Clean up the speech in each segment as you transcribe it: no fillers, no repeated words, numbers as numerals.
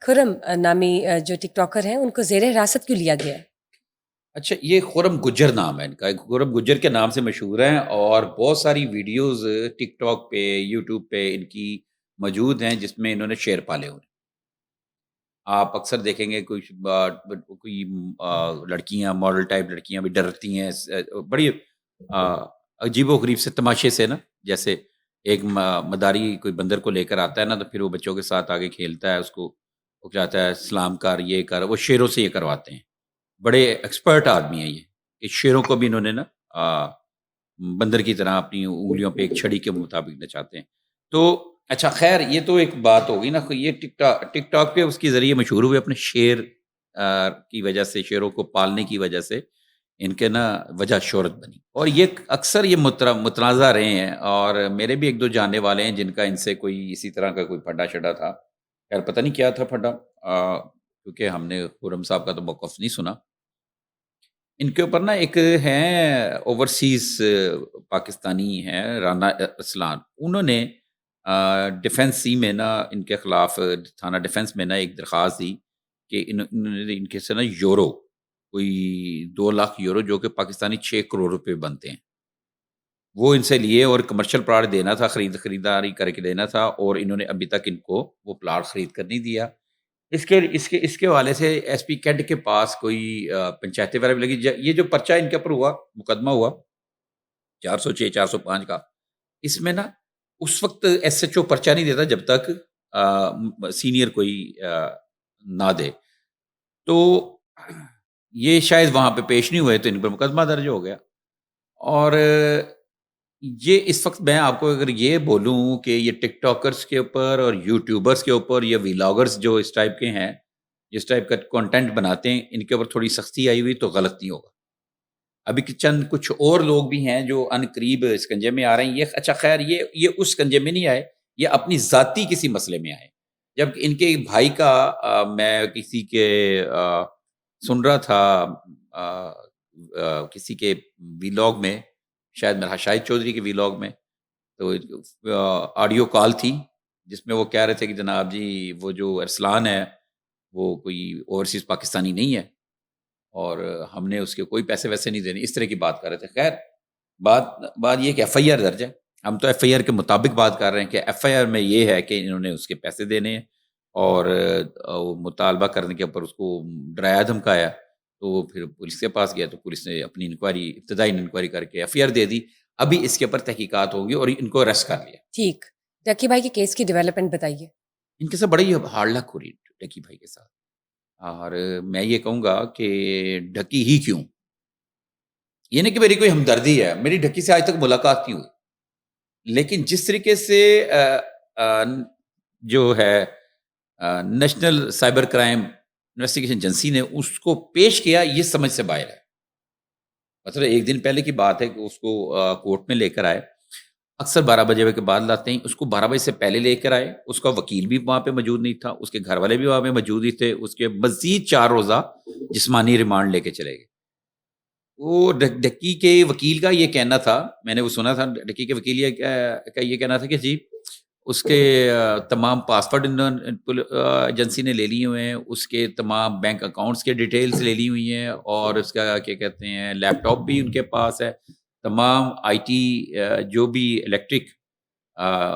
خرم نامی جو ٹک ٹاکر ہیں ان کو زیر حراست کیوں لیا گیا ہے؟ اچھا، یہ خرم گجر نام ہے ان کا، خرم گجر کے نام سے مشہور ہیں اور بہت ساری ویڈیوز ٹک ٹاک پہ، یوٹیوب پہ ان کی موجود ہیں جس میں انہوں نے شیر پالے ہوئے ہیں۔ آپ اکثر دیکھیں گے کوئی لڑکیاں، ماڈل ٹائپ لڑکیاں بھی ڈرتی ہیں بڑی آ، عجیب و غریب سے تماشے سے نا، جیسے ایک مداری کوئی بندر کو لے کر آتا ہے نا، تو پھر وہ بچوں کے ساتھ آگے کھیلتا ہے، اس کو وہ کہتا ہے سلام کر، یہ کر، وہ شیروں سے یہ کرواتے ہیں۔ بڑے ایکسپرٹ آدمی ہیں یہ، کہ شیروں کو بھی انہوں نے نا آ، بندر کی طرح اپنی انگلیوں پہ ایک چھڑی کے مطابق نچاتے ہیں۔ تو اچھا خیر، یہ تو ایک بات ہوگی نا، یہ ٹک ٹاک پہ اس کے ذریعے مشہور ہوئے اپنے شیر کی وجہ سے، شیروں کو پالنے کی وجہ سے ان کے نا وجہ شہرت بنی، اور یہ اکثر یہ متنازع رہے ہیں، اور میرے بھی ایک دو جاننے والے ہیں جن کا ان سے کوئی اسی طرح کا کوئی پھڈا شڈا تھا۔ خیر پتہ نہیں کیا تھا پھڈا، کیونکہ ہم نے خرم صاحب کا تو موقف نہیں سنا۔ ان کے اوپر نا ایک ہیں اوورسیز پاکستانی ہیں رانا اسلان، انہوں نے ڈیفنس سی میں نا ان کے خلاف تھانہ ڈیفنس میں نا ایک درخواست دی کہ انہوں نے ان کے سے نا یورو، کوئی 2 لاکھ یورو جو کہ پاکستانی 6 کروڑ روپے بنتے ہیں، وہ ان سے لیے اور کمرشل پلاٹ دینا تھا، خریداری کر کے دینا تھا، اور انہوں نے ابھی تک ان کو وہ پلاٹ خرید کر نہیں دیا۔ اس کے حوالے سے ایس پی کیڈ کے پاس کوئی پنچایتیں وغیرہ بھی لگی، یہ جو پرچہ ان کے اوپر ہوا، مقدمہ ہوا 406 405 کا، اس میں نا اس وقت ایس ایچ او پرچہ نہیں دیتا جب تک سینئر کوئی نہ دے، تو یہ شاید وہاں پہ پیش نہیں ہوئے تو ان پر مقدمہ درج ہو گیا۔ اور یہ اس وقت میں آپ کو اگر یہ بولوں کہ یہ ٹک ٹاکرز کے اوپر اور یوٹیوبرز کے اوپر، یا ویلاگرز جو اس ٹائپ کے ہیں، جس ٹائپ کا کنٹینٹ بناتے ہیں، ان کے اوپر تھوڑی سختی آئی ہوئی تو غلط نہیں ہوگا۔ ابھی چند کچھ اور لوگ بھی ہیں جو ان قریب اس کنجے میں آ رہے ہیں، یہ اچھا خیر یہ اس کنجے میں نہیں آئے، یہ اپنی ذاتی کسی مسئلے میں آئے۔ جب ان کے بھائی کا میں کسی کے سن رہا تھا، کسی کے ویلاگ میں، شاید میرا شاہد چودھری کے ویلاگ میں، تو آڈیو کال تھی جس میں وہ کہہ رہے تھے کہ جناب جی وہ جو ارسلان ہے وہ کوئی اوورسیز پاکستانی نہیں ہے، اور ہم نے اس کے کوئی پیسے ویسے نہیں دینے، اس طرح کی بات کر رہے تھے۔ خیر بات یہ کہ ایف آئی آر درج ہے، ہم تو ایف آئی آر کے مطابق بات کر رہے ہیں کہ ایف آئی آر میں یہ ہے کہ انہوں نے اس کے پیسے دینے ہیں، اور مطالبہ کرنے کے اوپر اس کو ڈرایا دھمکایا، تو پھر پولیس کے پاس گیا تو پولیس نے اپنی ابتدائی انکوائری کر کے ایف آئی آر دے دی۔ ابھی اس کے اوپر تحقیقات ہوگی اور ان کو اریسٹ کر لیا۔ ٹھیک، ڈکی بھائی کے کیس کی ڈیولپمنٹ بتائیے۔ ان کے ساتھ بڑی ہارڈ لک ہو رہی ہے ڈکی بھائی کے ساتھ، اور میں یہ کہوں گا کہ ڈکی ہی کیوں، یہ نہیں کہ میری کوئی ہمدردی ہے، میری ڈکی سے آج تک ملاقات نہیں ہوئی، لیکن جس طریقے سے جو ہے national cyber crime investigation agency نے اس کو پیش کیا، یہ سمجھ سے باہر ہے۔ مطلب ایک دن پہلے کی بات ہے کہ اس کو کورٹ میں لے کر آئے، اکثر 12 بجے کے بعد لاتے ہیں، اس کو 12 بجے سے پہلے لے کر آئے، اس کا وکیل بھی وہاں پہ موجود نہیں تھا، اس کے گھر والے بھی وہاں پہ موجود ہی تھے، اس کے مزید 4 روزہ جسمانی ریمانڈ لے کے چلے گئے۔ وہ ڈکی کے وکیل کا یہ کہنا تھا، میں نے وہ سنا تھا، ڈکی کے وکیل کا یہ کہنا تھا کہ جی اس کے تمام پاسورڈ ایجنسی نے لے لیے ہوئے ہیں، اس کے تمام بینک اکاؤنٹس کے ڈیٹیلز لے لی ہوئی ہیں، اور اس کا کیا کہتے ہیں لیپ ٹاپ بھی ان کے پاس ہے، تمام آئی ٹی جو بھی الیکٹرک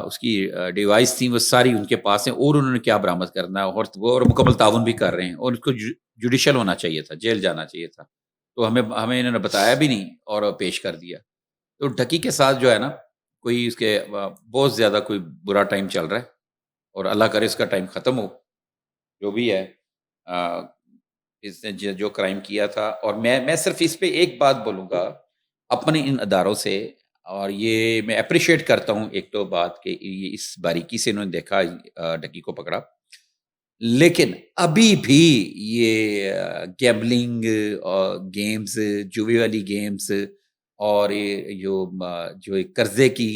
اس کی ڈیوائس تھیں وہ ساری ان کے پاس ہیں، اور انہوں نے کیا برآمد کرنا ہے، اور مکمل تعاون بھی کر رہے ہیں، اور اس کو جوڈیشل ہونا چاہیے تھا، جیل جانا چاہیے تھا، تو ہمیں انہوں نے بتایا بھی نہیں اور پیش کر دیا۔ تو ڈکی کے ساتھ جو ہے نا کوئی اس کے بہت زیادہ کوئی برا ٹائم چل رہا ہے، اور اللہ کرے اس کا ٹائم ختم ہو، جو بھی ہے اس نے جو کرائم کیا تھا۔ اور میں صرف اس پہ ایک بات بولوں گا اپنے ان اداروں سے، اور یہ میں اپریشیٹ کرتا ہوں ایک تو بات کہ یہ اس باریکی سے انہوں نے دیکھا، ڈکی کو پکڑا، لیکن ابھی بھی یہ گیمبلنگ اور گیمز، جوے والی گیمز، اور یہ جو قرضے کی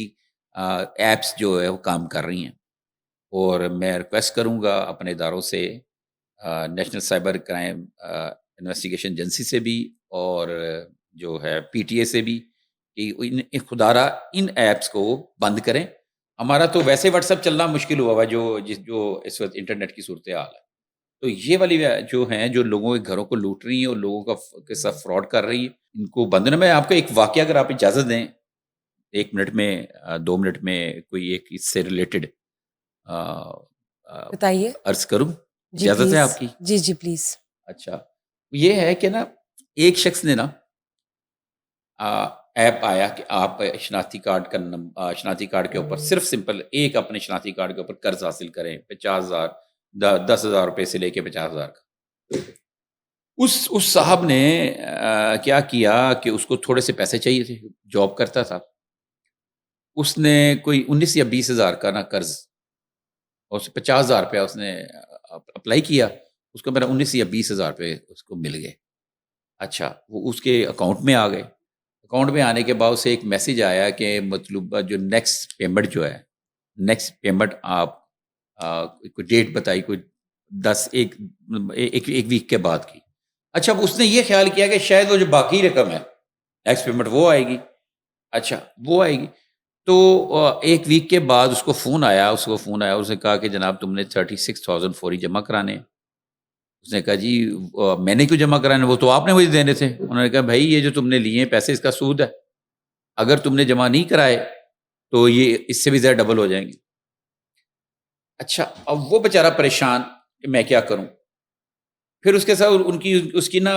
ایپس جو ہے وہ کام کر رہی ہیں، اور میں ریکویسٹ کروں گا اپنے اداروں سے، national cyber crime investigation agency سے بھی، اور جو ہے پی ٹی اے سے بھی، کہ خدارہ ان ایپس کو بند کریں۔ ہمارا تو ویسے واٹس ایپ چلنا مشکل ہوا ہوا ہے جو اس وقت انٹرنیٹ کی صورتحال ہے۔ تو یہ والی جو ہیں جو لوگوں کے گھروں کو لوٹ رہی ہیں اور لوگوں کے ساتھ فراڈ کر رہی ہیں، ان کو بند کرنا. میں آپ کو ایک واقعہ اگر آپ اجازت دیں 1 منٹ میں 2 منٹ میں کوئی ایک اس سے ریلیٹڈ بتائیے. عرض کروں، جی اجازت ہے پلیز. آپ کی؟ جی جی پلیز. اچھا، یہ ہے کہ نا ایک شخص نے نا ایپ آیا کہ آپ شناختی کارڈ کا شناختی کارڈ کے اوپر صرف سمپل ایک اپنے شناختی کارڈ کے اوپر قرض حاصل کریں 50,000 10,000 روپے سے لے کے 50,000 کا. اس صاحب نے کیا کیا کہ اس کو تھوڑے سے پیسے چاہیے تھے، جاب کرتا تھا. اس نے کوئی 19 یا 20,000 کا نا قرض اور 50,000 روپیہ اس نے اپلائی کیا. اس کو میرا 19 یا 20,000 روپے اس کو مل گئے. اچھا، وہ اس کے اکاؤنٹ میں آ گئے. اکاؤنٹ میں آنے کے بعد اسے ایک میسیج آیا کہ مطلوبہ جو نیکسٹ پیمنٹ جو ہے، نیکسٹ پیمنٹ آپ کوئی ڈیٹ بتائی، کوئی 10 ایک ویک کے بعد کی. اچھا، اس نے یہ خیال کیا کہ شاید وہ جو باقی رقم ہے نیکسٹ پیمنٹ وہ آئے گی. اچھا، وہ آئے گی. تو ایک ویک کے بعد اس کو فون آیا. اس نے کہا کہ جناب تم نے 36,000 فوری جمع کرانے. اس نے کہا جی میں نے کیوں جمع کرانے، وہ تو آپ نے مجھے دینے تھے. انہوں نے کہا بھائی یہ جو تم نے لیے ہیں پیسے اس کا سود ہے، اگر تم نے جمع نہیں کرائے تو یہ اس سے بھی زیادہ ڈبل ہو جائیں گے. اچھا، اب وہ بیچارہ پریشان کہ میں کیا کروں. پھر اس کے ساتھ اس کی نا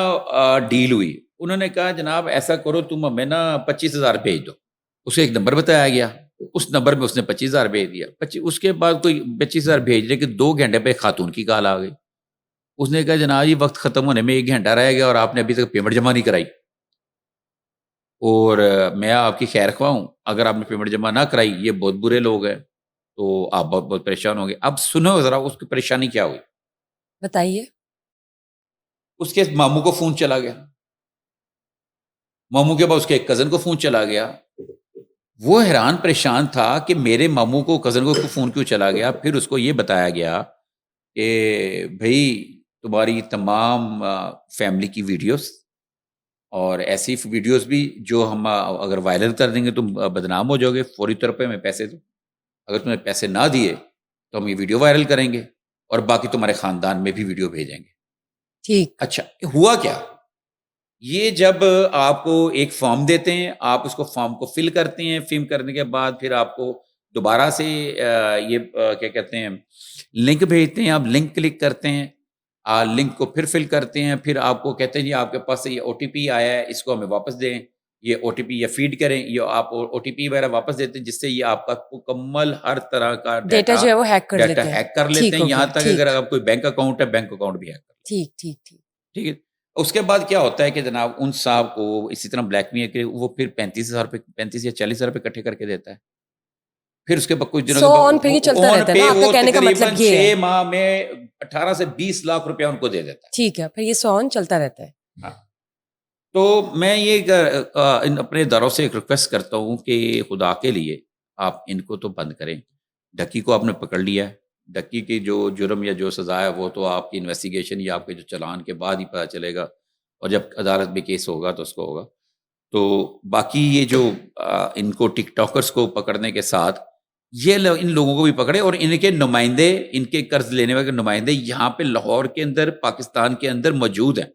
ڈیل ہوئی. انہوں نے کہا جناب ایسا کرو تم ہمیں نا 25,000 بھیج دو. اسے ایک نمبر بتایا گیا، اس نمبر میں اس نے 25,000 بھیج دیا. اس کے بعد کوئی 25,000 بھیجنے کے 2 گھنٹے پہ خاتون کی کال آ گئی. اس نے کہا جناب یہ وقت ختم ہونے میں 1 گھنٹہ رہ گیا اور آپ نے ابھی تک پیمنٹ جمع نہیں کرائی، اور میں آپ کی خیر خواہ ہوں، اگر آپ نے پیمنٹ جمع نہ کرائی یہ بہت برے لوگ ہیں تو آپ بہت بہت پریشان ہوں گے. اب سنو ذرا اس کی پریشانی کیا ہوئی. بتائیے. اس کے ماموں کو فون چلا گیا. ماموں کے بعد اس کے ایک کزن کو فون چلا گیا. وہ حیران پریشان تھا کہ میرے ماموں کو کزن کو فون کیوں چلا گیا. پھر اس کو یہ بتایا گیا کہ بھائی تمہاری تمام فیملی کی ویڈیوز اور ایسی ویڈیوز بھی جو ہم اگر وائرل کر دیں گے تم بدنام ہو جاؤ گے، فوری طور پہ ہمیں پیسے دو. اگر تم نے پیسے نہ دیے تو ہم یہ ویڈیو وائرل کریں گے اور باقی تمہارے خاندان میں بھی ویڈیو بھیجیں گے. ٹھیک. اچھا، ہوا کیا؟ یہ جب آپ کو ایک فارم دیتے ہیں، آپ اس کو فارم کو فل کرتے ہیں. فل کرنے کے بعد پھر آپ کو دوبارہ سے یہ کیا کہتے ہیں لنک بھیجتے ہیں. آپ لنک کلک کرتے ہیں، لنک کو پھر فل کرتے ہیں. پھر آپ کو کہتے ہیں جی آپ کے پاس سے یہ OTP آیا ہے، اس کو ہمیں واپس دیں. یہ OTP یا فیڈ کریں، یا آپ OTP وغیرہ واپس دیتے ہیں جس سے یہ آپ کا مکمل ہر طرح کا ڈیٹا جو ہے وہ ہیک کر لیتے ہیں. ہیک کر لیتے ٹھیک ہیں. ہو یہاں گیا. تک ٹھیک اگر آپ کوئی بینک اکاؤنٹ ہے، بینک اکاؤنٹ بھی ہیک کر لیتے ہیں. ٹھیک ٹھیک ٹھیک. ٹھیک ہے. اس کے بعد کیا ہوتا ہے کہ جناب ان صاحب کو اسی طرح بلیک میل کے وہ پھر 35 یا 40,000 روپے اکٹھے کر کے دیتا ہے. پھر اس کے بعد کچھ دنوں سو کے آن پہ یہ چلتا رہتا ہے نا. آپ کا کہنے کا تقریباً مطلب یہ 6 ہے. ماہ میں 18 سے 20 لاکھ روپیہ ان کو دے دیتا ہے. ٹھیک ہے، پھر یہ 100 آن چلتا رہتا ہے. ہاں. تو میں یہ اپنے اداروں سے ایک ریکویسٹ کرتا ہوں کہ خدا کے لیے آپ ان کو تو بند کریں. ڈکی کو آپ نے پکڑ لیا ہے، ڈکی کی جو جرم یا جو سزا ہے وہ تو آپ کی انویسٹیگیشن یا آپ کے جو چلان کے بعد ہی پتہ چلے گا، اور جب عدالت میں کیس ہوگا تو اس کو ہوگا. تو باقی یہ جو ان کو ٹک ٹاکرز کو پکڑنے کے ساتھ یہ ان لوگوں کو بھی پکڑے، اور ان کے نمائندے، ان کے قرض لینے والے نمائندے یہاں پہ لاہور کے اندر، پاکستان کے اندر موجود ہیں.